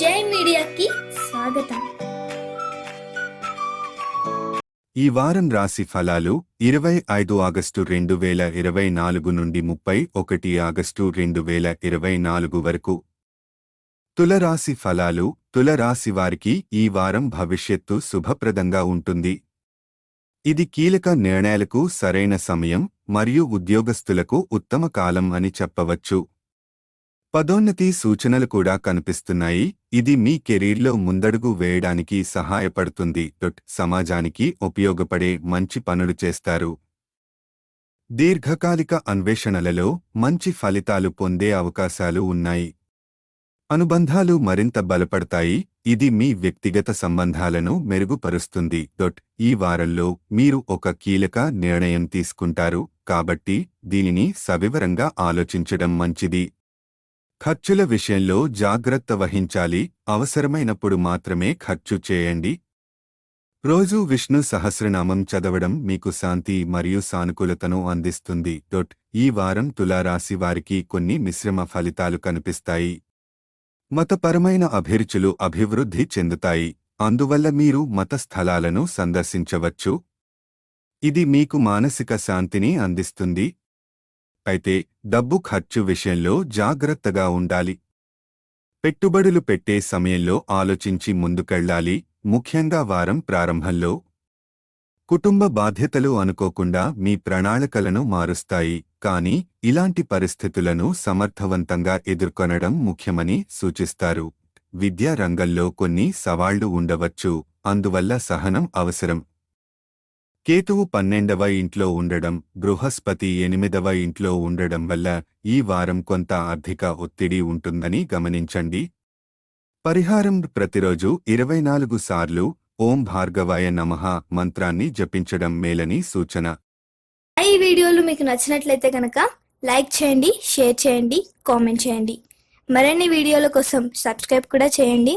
జై మీడియాకి స్వాగతం. ఈ వారం రాశి ఫలాలు 25 ఆగస్టు 2024 నుండి 31 ఆగస్టు 2024 వరకు. తులరాశి ఫలాలు. తులరాశి వారికి ఈ వారం భవిష్యత్తు శుభప్రదంగా ఉంటుంది. ఇది కీలక నిర్ణయాలకు సరైన సమయం మరియు ఉద్యోగస్తులకు ఉత్తమ కాలం అని చెప్పవచ్చు. పదోన్నతి సూచనలు కూడా కనిపిస్తున్నాయి. ఇది మీ కెరీర్లో ముందడుగు వేయడానికి సహాయపడుతుంది. సమాజానికి ఉపయోగపడే మంచి పనులు చేస్తారు. దీర్ఘకాలిక అన్వేషణలలో మంచి ఫలితాలు పొందే అవకాశాలు ఉన్నాయి. అనుబంధాలు మరింత బలపడతాయి. ఇది మీ వ్యక్తిగత సంబంధాలను మెరుగుపరుస్తుంది. ఈ వారంలో మీరు ఒక కీలక నిర్ణయం తీసుకుంటారు కాబట్టి దీనిని సవివరంగా ఆలోచించడం మంచిది. ఖర్చుల విషయంలో జాగ్రత్త వహించాలి. అవసరమైనప్పుడు మాత్రమే ఖర్చు చేయండి. రోజూ విష్ణు సహస్రనామం చదవడం మీకు శాంతి మరియు సానుకూలతను అందిస్తుంది. ఈ వారం తులారాశి వారికి కొన్ని మిశ్రమ ఫలితాలు కనిపిస్తాయి. మతపరమైన అభిరుచులు అభివృద్ధి చెందుతాయి. అందువల్ల మీరు మత స్థలాలను సందర్శించవచ్చు. ఇది మీకు మానసిక శాంతిని అందిస్తుంది. అయితే డబ్బు ఖర్చు విషయంలో జాగ్రత్తగా ఉండాలి. పెట్టుబడులు పెట్టే సమయంలో ఆలోచించి ముందుకెళ్లాలి. ముఖ్యంగా వారం ప్రారంభంలో కుటుంబ బాధ్యతలు అనుకోకుండా మీ ప్రణాళికలను మారుస్తాయి. కానీ ఇలాంటి పరిస్థితులను సమర్థవంతంగా ఎదుర్కొనడం ముఖ్యమని సూచిస్తారు. విద్యా రంగంలో కొన్ని సవాళ్లు ఉండవచ్చు. అందువల్ల సహనం అవసరం. కేతువు 12వ ఇంట్లో ఉండడం, బృహస్పతి 8వ ఇంట్లో ఉండడం వల్ల ఈ వారం కొంత ఆర్థిక ఒత్తిడి ఉంటుందని గమనించండి. పరిహారం: ప్రతిరోజు 24 సార్లు ఓం భార్గవాయ నమః మంత్రాన్ని జపించడం మేలని సూచన. ఈ వీడియోలు మీకు నచ్చినట్లయితే కనుక లైక్ చేయండి, షేర్ చేయండి, కామెంట్ చేయండి. మరిన్ని వీడియోల కోసం సబ్స్క్రైబ్ కూడా చేయండి.